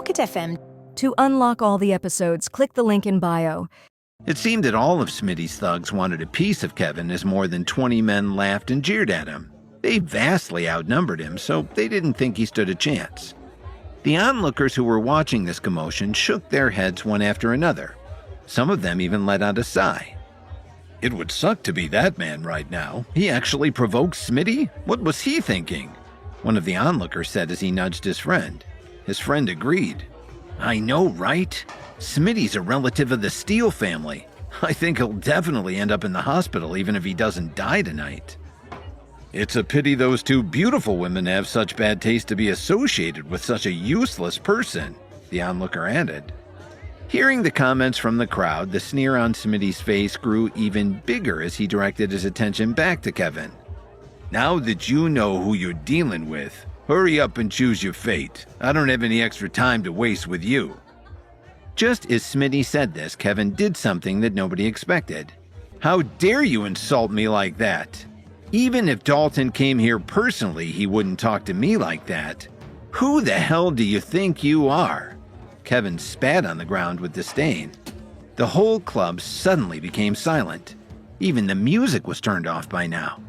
Pocket FM. To unlock all the episodes, click the link in bio. It seemed that all of Smitty's thugs wanted a piece of Kevin as more than 20 men laughed and jeered at him. They vastly outnumbered him, so they didn't think he stood a chance. The onlookers who were watching this commotion shook their heads one after another. Some of them even let out a sigh. It would suck to be that man right now. He actually provoked Smitty? What was he thinking? One of the onlookers said as he nudged his friend. His friend agreed. I know, right? Smitty's a relative of the Steele family. I think he'll definitely end up in the hospital even if he doesn't die tonight. It's a pity those two beautiful women have such bad taste to be associated with such a useless person, the onlooker added. Hearing the comments from the crowd, the sneer on Smitty's face grew even bigger as he directed his attention back to Kevin. Now that you know who you're dealing with, hurry up and choose your fate. I don't have any extra time to waste with you. Just as Smitty said this, Kevin did something that nobody expected. How dare you insult me like that? Even if Dalton came here personally, he wouldn't talk to me like that. Who the hell do you think you are? Kevin spat on the ground with disdain. The whole club suddenly became silent. Even the music was turned off by now.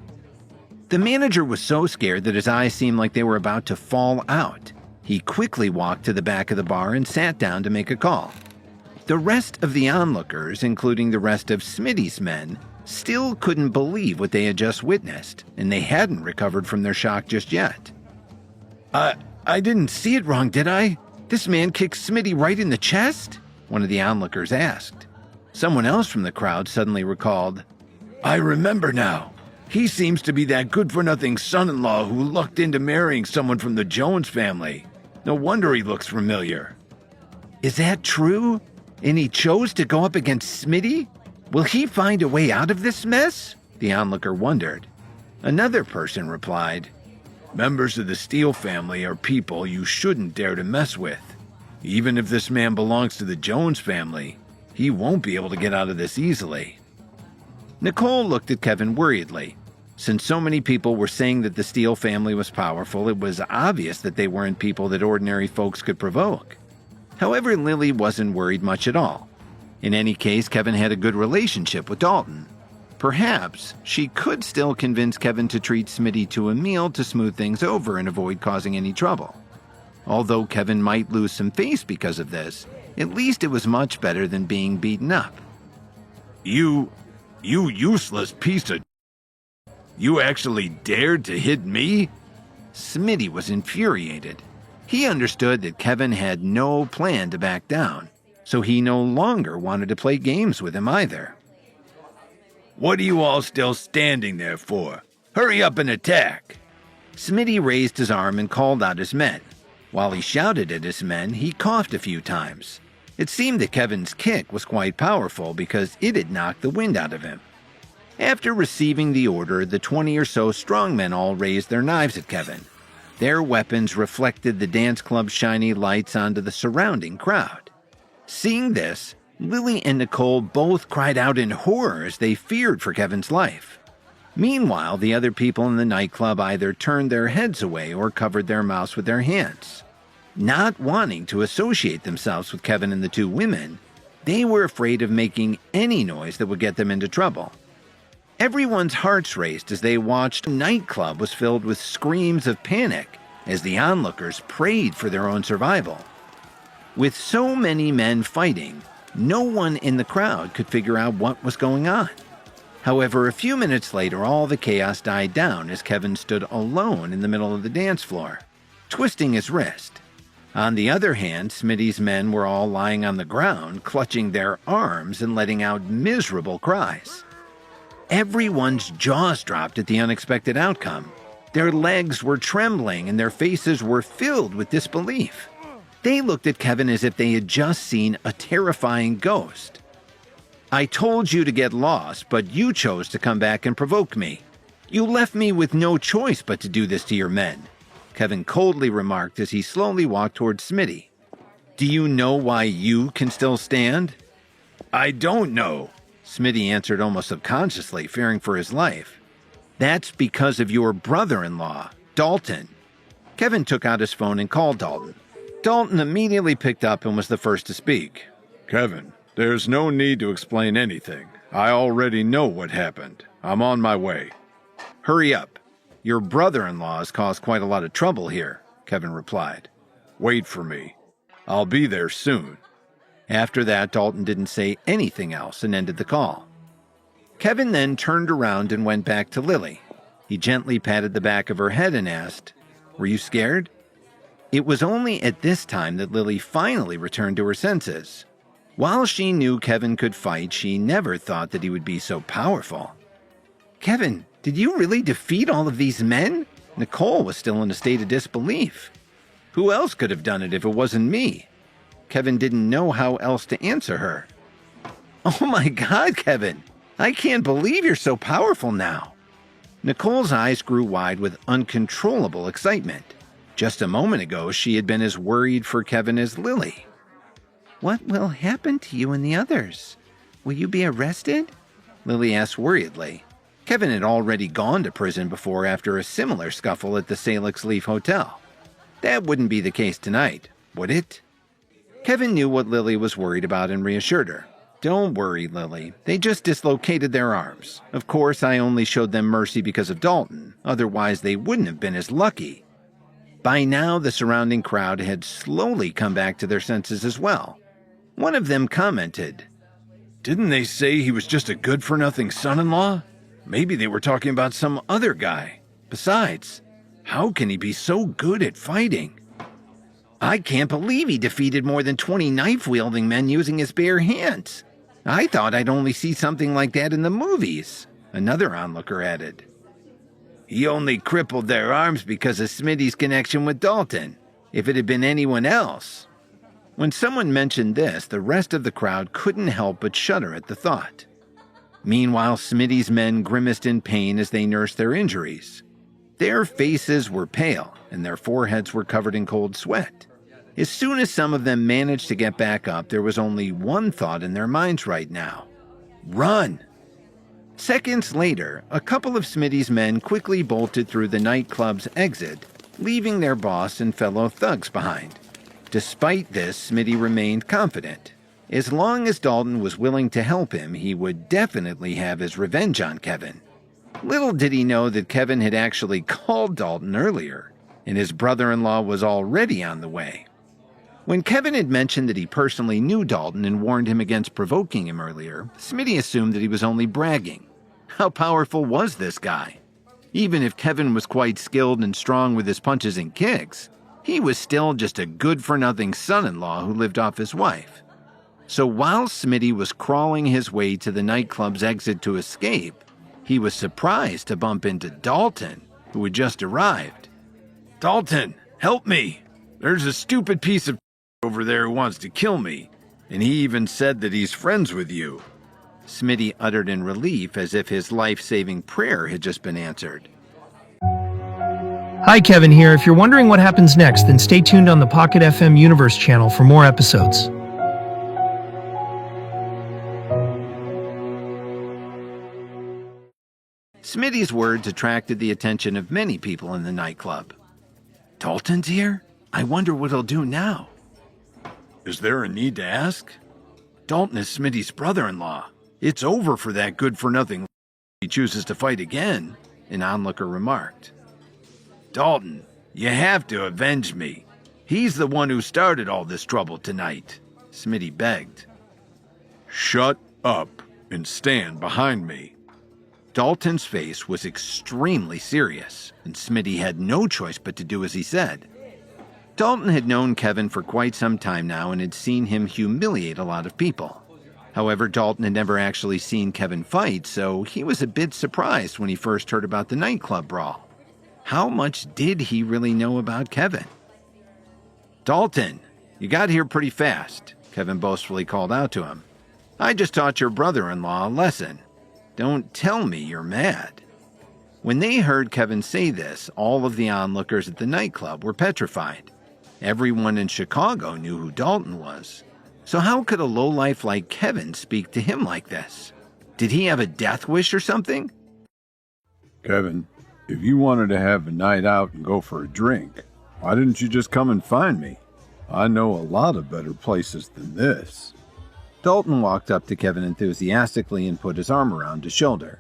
The manager was so scared that his eyes seemed like they were about to fall out. He quickly walked to the back of the bar and sat down to make a call. The rest of the onlookers, including the rest of Smitty's men, still couldn't believe what they had just witnessed, and they hadn't recovered from their shock just yet. I didn't see it wrong, did I? This man kicked Smitty right in the chest? One of the onlookers asked. Someone else from the crowd suddenly recalled, I remember now. He seems to be that good-for-nothing son-in-law who lucked into marrying someone from the Jones family. No wonder he looks familiar. Is that true? And he chose to go up against Smitty? Will he find a way out of this mess? The onlooker wondered. Another person replied, Members of the Steele family are people you shouldn't dare to mess with. Even if this man belongs to the Jones family, he won't be able to get out of this easily. Nicole looked at Kevin worriedly. Since so many people were saying that the Steele family was powerful, it was obvious that they weren't people that ordinary folks could provoke. However, Lily wasn't worried much at all. In any case, Kevin had a good relationship with Dalton. Perhaps she could still convince Kevin to treat Smitty to a meal to smooth things over and avoid causing any trouble. Although Kevin might lose some face because of this, at least it was much better than being beaten up. You useless piece of... You actually dared to hit me? Smitty was infuriated. He understood that Kevin had no plan to back down, so he no longer wanted to play games with him either. What are you all still standing there for? Hurry up and attack! Smitty raised his arm and called out his men. While he shouted at his men, he coughed a few times. It seemed that Kevin's kick was quite powerful because it had knocked the wind out of him. After receiving the order, the 20 or so strongmen all raised their knives at Kevin. Their weapons reflected the dance club's shiny lights onto the surrounding crowd. Seeing this, Lily and Nicole both cried out in horror as they feared for Kevin's life. Meanwhile, the other people in the nightclub either turned their heads away or covered their mouths with their hands. Not wanting to associate themselves with Kevin and the two women, they were afraid of making any noise that would get them into trouble. Everyone's hearts raced as they watched. The nightclub was filled with screams of panic as the onlookers prayed for their own survival. With so many men fighting, no one in the crowd could figure out what was going on. However, a few minutes later, all the chaos died down as Kevin stood alone in the middle of the dance floor, twisting his wrist. On the other hand, Smitty's men were all lying on the ground, clutching their arms and letting out miserable cries. Everyone's jaws dropped at the unexpected outcome. Their legs were trembling and their faces were filled with disbelief. They looked at Kevin as if they had just seen a terrifying ghost. I told you to get lost, but you chose to come back and provoke me. You left me with no choice but to do this to your men, Kevin coldly remarked as he slowly walked towards Smitty. Do you know why you can still stand? I don't know, Smitty answered almost subconsciously, fearing for his life. That's because of your brother-in-law, Dalton. Kevin took out his phone and called Dalton. Dalton immediately picked up and was the first to speak. Kevin, there's no need to explain anything. I already know what happened. I'm on my way. Hurry up. Your brother-in-law has caused quite a lot of trouble here, Kevin replied. Wait for me. I'll be there soon. After that, Dalton didn't say anything else and ended the call. Kevin then turned around and went back to Lily. He gently patted the back of her head and asked, "Were you scared?" It was only at this time that Lily finally returned to her senses. While she knew Kevin could fight, she never thought that he would be so powerful. "Kevin, did you really defeat all of these men?" Nicole was still in a state of disbelief. Who else could have done it if it wasn't me? Kevin didn't know how else to answer her. "Oh my God, Kevin! I can't believe you're so powerful now." Nicole's eyes grew wide with uncontrollable excitement. Just a moment ago, she had been as worried for Kevin as Lily. "What will happen to you and the others? Will you be arrested?" Lily asked worriedly. Kevin had already gone to prison before after a similar scuffle at the Salix Leaf Hotel. That wouldn't be the case tonight, would it? Kevin knew what Lily was worried about and reassured her. "Don't worry, Lily. They just dislocated their arms. Of course, I only showed them mercy because of Dalton. Otherwise, they wouldn't have been as lucky." By now, the surrounding crowd had slowly come back to their senses as well. One of them commented, "Didn't they say he was just a good-for-nothing son-in-law? Maybe they were talking about some other guy. Besides, how can he be so good at fighting?" "I can't believe he defeated more than 20 knife-wielding men using his bare hands. I thought I'd only see something like that in the movies," another onlooker added. "He only crippled their arms because of Smitty's connection with Dalton. If it had been anyone else." When someone mentioned this, the rest of the crowd couldn't help but shudder at the thought. Meanwhile, Smitty's men grimaced in pain as they nursed their injuries. Their faces were pale, and their foreheads were covered in cold sweat. As soon as some of them managed to get back up, there was only one thought in their minds right now: run! Seconds later, a couple of Smitty's men quickly bolted through the nightclub's exit, leaving their boss and fellow thugs behind. Despite this, Smitty remained confident. As long as Dalton was willing to help him, he would definitely have his revenge on Kevin. Little did he know that Kevin had actually called Dalton earlier, and his brother-in-law was already on the way. When Kevin had mentioned that he personally knew Dalton and warned him against provoking him earlier, Smitty assumed that he was only bragging. How powerful was this guy? Even if Kevin was quite skilled and strong with his punches and kicks, he was still just a good-for-nothing son-in-law who lived off his wife. So while Smitty was crawling his way to the nightclub's exit to escape, he was surprised to bump into Dalton, who had just arrived. "Dalton, help me! There's a stupid piece of over there who wants to kill me, and he even said that he's friends with you," Smitty uttered in relief as if his life-saving prayer had just been answered. Hi, Kevin here. If you're wondering what happens next, then stay tuned on the Pocket FM Universe channel for more episodes. Smitty's words attracted the attention of many people in the nightclub. "Dalton's here? I wonder what he'll do now." "Is there a need to ask? Dalton is Smitty's brother-in-law. It's over for that good-for-nothing if he chooses to fight again," an onlooker remarked. "Dalton, you have to avenge me. He's the one who started all this trouble tonight," Smitty begged. "Shut up and stand behind me." Dalton's face was extremely serious, and Smitty had no choice but to do as he said. Dalton had known Kevin for quite some time now and had seen him humiliate a lot of people. However, Dalton had never actually seen Kevin fight, so he was a bit surprised when he first heard about the nightclub brawl. How much did he really know about Kevin? "Dalton, you got here pretty fast," Kevin boastfully called out to him. "I just taught your brother-in-law a lesson. Don't tell me you're mad." When they heard Kevin say this, all of the onlookers at the nightclub were petrified. Everyone in Chicago knew who Dalton was. So how could a lowlife like Kevin speak to him like this? Did he have a death wish or something? "Kevin, if you wanted to have a night out and go for a drink, why didn't you just come and find me? I know a lot of better places than this. Dalton walked up to Kevin enthusiastically and put his arm around his shoulder.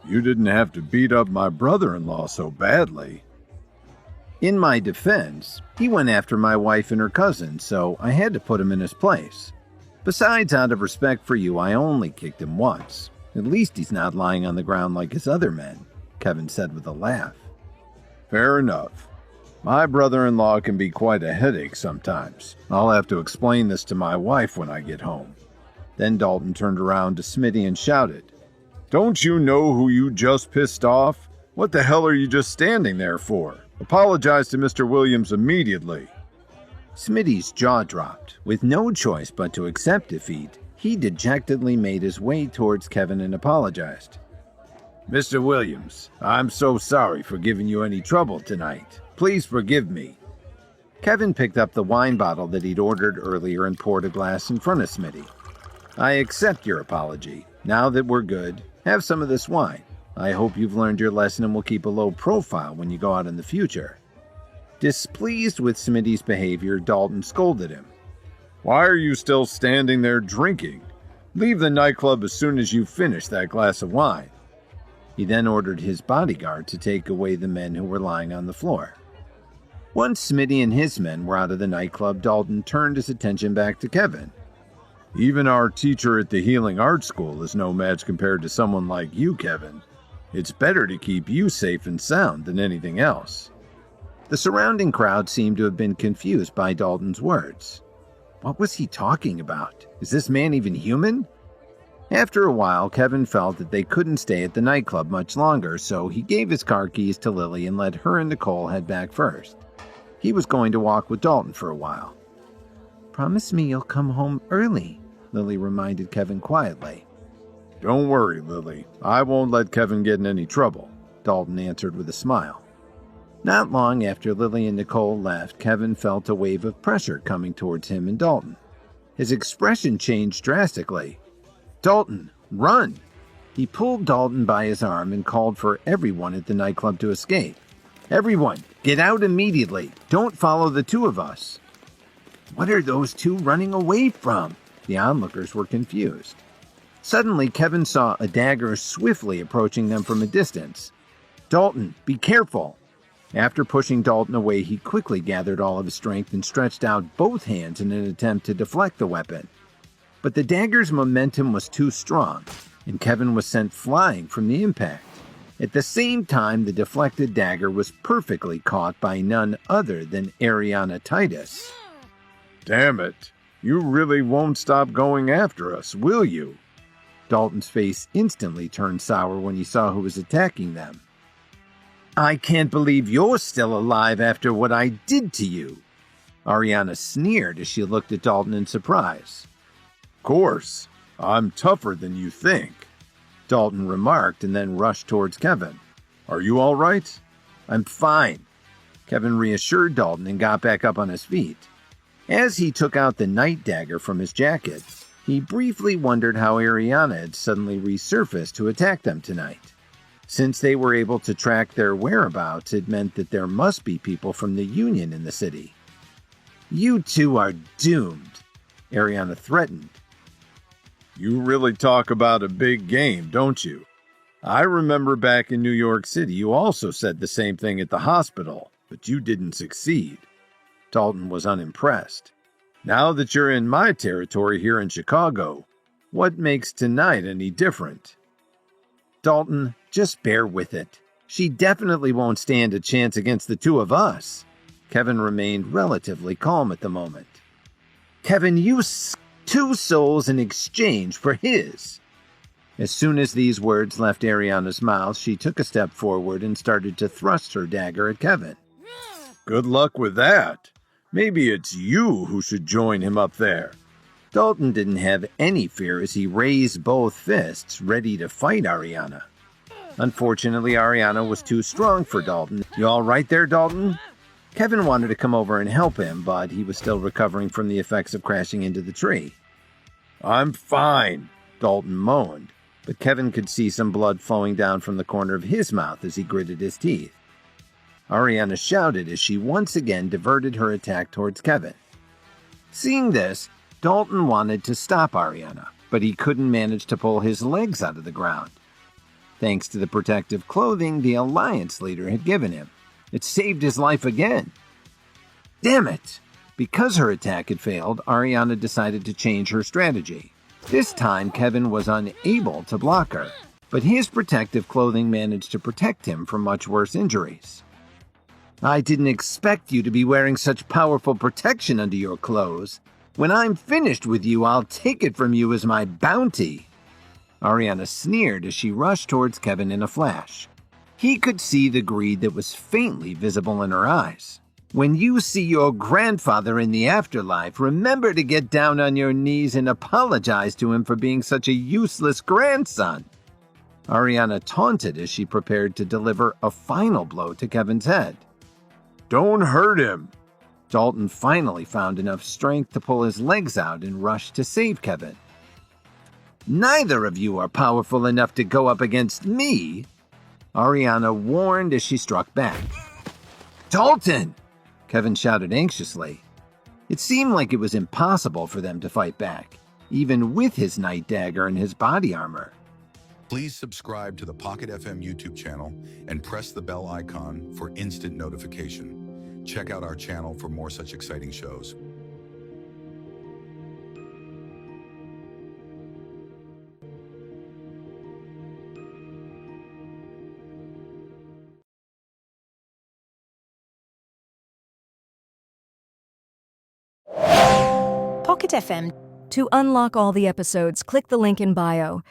You didn't have to beat up my brother-in-law so badly. In my defense, he went after my wife and her cousin, so I had to put him in his place. Besides, out of respect for you, I only kicked him once. At least he's not lying on the ground like his other men, Kevin said with a laugh. Fair enough. My brother-in-law can be quite a headache sometimes. I'll have to explain this to my wife when I get home. Then Dalton turned around to Smitty and shouted, Don't you know who you just pissed off? What the hell are you just standing there for? Apologize to Mr. Williams immediately. Smitty's jaw dropped. With no choice but to accept defeat, he dejectedly made his way towards Kevin and apologized. Mr. Williams, I'm so sorry for giving you any trouble tonight. Please forgive me. Kevin picked up the wine bottle that he'd ordered earlier and poured a glass in front of Smitty. I accept your apology. Now that we're good, have some of this wine. I hope you've learned your lesson and will keep a low profile when you go out in the future. Displeased with Smitty's behavior, Dalton scolded him. Why are you still standing there drinking? Leave the nightclub as soon as you finish that glass of wine. He then ordered his bodyguard to take away the men who were lying on the floor. Once Smitty and his men were out of the nightclub, Dalton turned his attention back to Kevin. Even our teacher at the Healing Arts School is no match compared to someone like you, Kevin. It's better to keep you safe and sound than anything else. The surrounding crowd seemed to have been confused by Dalton's words. What was he talking about? Is this man even human? After a while, Kevin felt that they couldn't stay at the nightclub much longer, so he gave his car keys to Lily and let her and Nicole head back first. He was going to walk with Dalton for a while. Promise me you'll come home early, Lily reminded Kevin quietly. Don't worry, Lily. I won't let Kevin get in any trouble, Dalton answered with a smile. Not long after Lily and Nicole left, Kevin felt a wave of pressure coming towards him and Dalton. His expression changed drastically. Dalton, run! He pulled Dalton by his arm and called for everyone at the nightclub to escape. Everyone, get out immediately. Don't follow the two of us. What are those two running away from? The onlookers were confused. Suddenly, Kevin saw a dagger swiftly approaching them from a distance. Dalton, be careful! After pushing Dalton away, he quickly gathered all of his strength and stretched out both hands in an attempt to deflect the weapon. But the dagger's momentum was too strong, and Kevin was sent flying from the impact. At the same time, the deflected dagger was perfectly caught by none other than Ariana Titus. Damn it! You really won't stop going after us, will you? Dalton's face instantly turned sour when he saw who was attacking them. I can't believe you're still alive after what I did to you. Ariana sneered as she looked at Dalton in surprise. Of course, I'm tougher than you think, Dalton remarked and then rushed towards Kevin. Are you all right? I'm fine. Kevin reassured Dalton and got back up on his feet. As he took out the night dagger from his jacket, he briefly wondered how Ariana had suddenly resurfaced to attack them tonight. Since they were able to track their whereabouts, it meant that there must be people from the Union in the city. You two are doomed, Ariana threatened. You really talk about a big game, don't you? I remember back in New York City you also said the same thing at the hospital, but you didn't succeed. Dalton was unimpressed. Now that you're in my territory here in Chicago, what makes tonight any different? Dalton, just bear with it. She definitely won't stand a chance against the two of us. Kevin remained relatively calm at the moment. Kevin, you two souls in exchange for his. As soon as these words left Ariana's mouth, she took a step forward and started to thrust her dagger at Kevin. Good luck with that. Maybe it's you who should join him up there. Dalton didn't have any fear as he raised both fists, ready to fight Ariana. Unfortunately, Ariana was too strong for Dalton. You all right there, Dalton? Kevin wanted to come over and help him, but he was still recovering from the effects of crashing into the tree. I'm fine, Dalton moaned, but Kevin could see some blood flowing down from the corner of his mouth as he gritted his teeth. Ariana shouted as she once again diverted her attack towards Kevin. Seeing this, Dalton wanted to stop Ariana, but he couldn't manage to pull his legs out of the ground. Thanks to the protective clothing the Alliance leader had given him, it saved his life again. Damn it! Because her attack had failed, Ariana decided to change her strategy. This time, Kevin was unable to block her, but his protective clothing managed to protect him from much worse injuries. I didn't expect you to be wearing such powerful protection under your clothes. When I'm finished with you, I'll take it from you as my bounty. Ariana sneered as she rushed towards Kevin in a flash. He could see the greed that was faintly visible in her eyes. When you see your grandfather in the afterlife, remember to get down on your knees and apologize to him for being such a useless grandson. Ariana taunted as she prepared to deliver a final blow to Kevin's head. Don't hurt him. Dalton finally found enough strength to pull his legs out and rush to save Kevin. Neither of you are powerful enough to go up against me, Ariana warned as she struck back. Dalton! Kevin shouted anxiously. It seemed like it was impossible for them to fight back, even with his night dagger and his body armor. Please subscribe to the Pocket FM YouTube channel and press the bell icon for instant notification. Check out our channel for more such exciting shows. Pocket FM. To unlock all the episodes, click the link in bio.